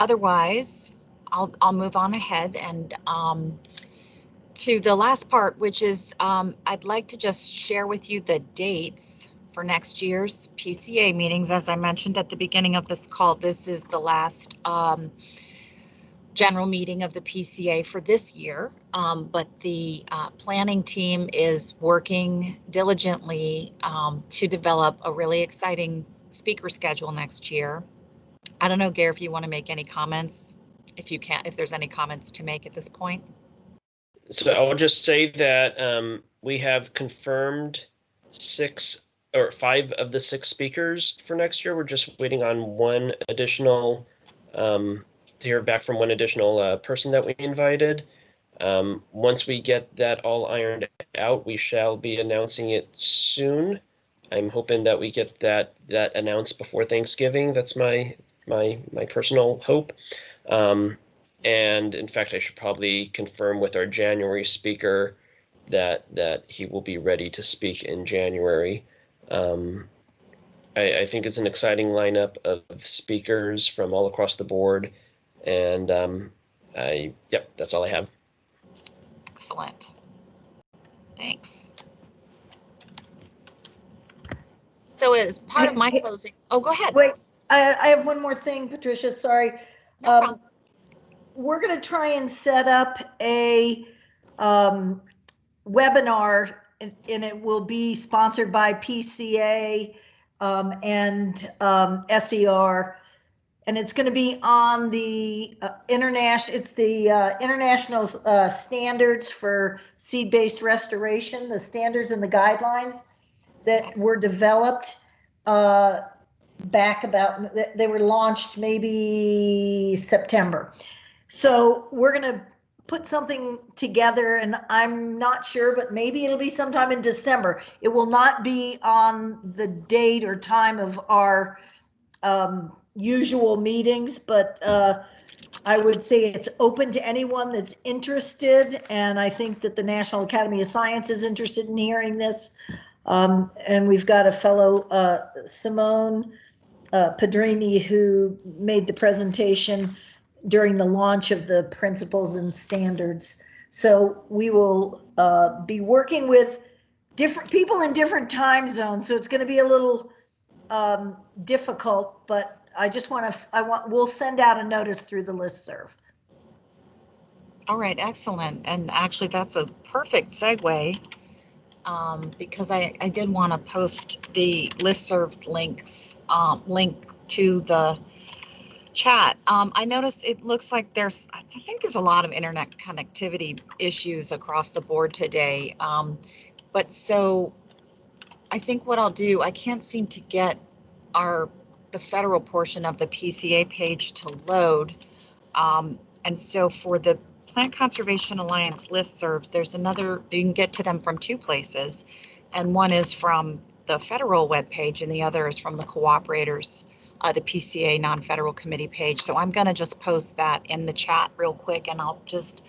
otherwise, I'll move on ahead and to the last part, which is I'd like to just share with you the dates for next year's PCA meetings. As I mentioned at the beginning of this call, this is the last general meeting of the PCA for this year, but the planning team is working diligently to develop a really exciting speaker schedule next year. I don't know, Gare, if you want to make any comments, if there's any comments to make at this point. So I'll just say that we have confirmed 5 of the 6 speakers for next year. We're just waiting on one additional, to hear back from one additional person that we invited. Once we get that all ironed out, we shall be announcing it soon. I'm hoping that we get that announced before Thanksgiving. That's my personal hope. And in fact, I should probably confirm with our January speaker that he will be ready to speak in January. I think it's an exciting lineup of speakers from all across the board. And yep, that's all I have. Excellent. Thanks. So as part of my closing, oh, go ahead. Wait, I have one more thing, Patricia, sorry. No problem. We're going to try and set up a webinar, and it will be sponsored by PCA and SER, and it's going to be on the international standards for seed-based restoration, the standards and the guidelines that were developed back about, they were launched maybe September. So we're going to put something together, and I'm not sure, but maybe it'll be sometime in December. It will not be on the date or time of our usual meetings, but I would say it's open to anyone that's interested, and I think that the National Academy of Sciences is interested in hearing this. And we've got a fellow, Simone Pedrini, who made the presentation during the launch of the principles and standards. So we will be working with different people in different time zones. So it's going to be a little difficult, but I just we'll send out a notice through the listserv. All right, excellent. And actually that's a perfect segue because I did want to post the listserv link to the chat. I noticed it looks like I think there's a lot of internet connectivity issues across the board today. But so I think what I'll do, I can't seem to get the federal portion of the PCA page to load. And so for the Plant Conservation Alliance listservs, there's another, you can get to them from 2 places. And one is from the federal webpage and the other is from the cooperators, the PCA Non-Federal Committee page. So I'm going to just post that in the chat real quick, and I'll just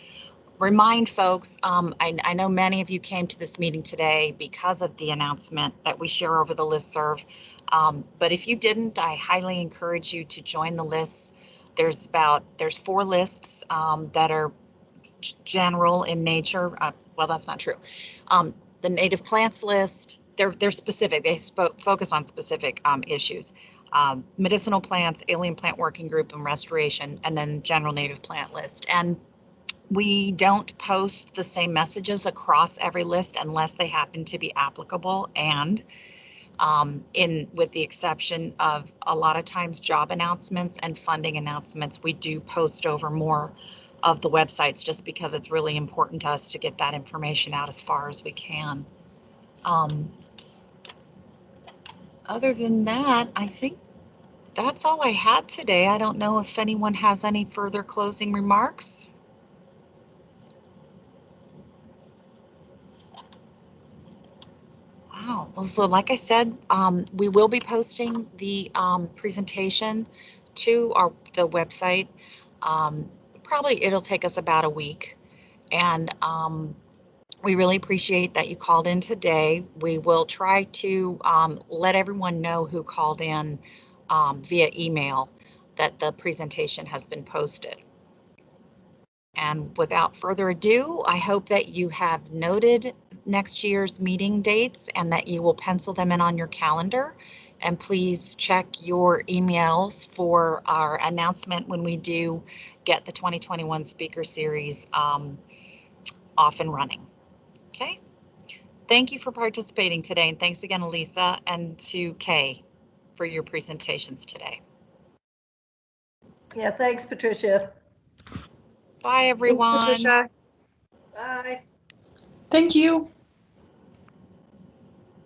remind folks, I know many of you came to this meeting today because of the announcement that we share over the listserv. But if you didn't, I highly encourage you to join the lists. There's 4 lists that are general in nature. Well, that's not true. The native plants list, they're specific. They focus on specific issues. Medicinal plants, alien plant working group, and restoration, and then general native plant list. And we don't post the same messages across every list unless they happen to be applicable. And with the exception of a lot of times job announcements and funding announcements, we do post over more of the websites just because it's really important to us to get that information out as far as we can. Other than that, I think that's all I had today. I don't know if anyone has any further closing remarks. Wow. Well, so like I said, we will be posting the presentation to the website. Probably it'll take us about a week. And We really appreciate that you called in today. We will try to let everyone know who called in via email that the presentation has been posted. And without further ado, I hope that you have noted next year's meeting dates and that you will pencil them in on your calendar. And please check your emails for our announcement when we do get the 2021 speaker series off and running. Okay. Thank you for participating today. And thanks again, Alyssa, and to Kay for your presentations today. Yeah, thanks, Patricia. Bye, everyone. Thanks, Patricia. Bye. Thank you.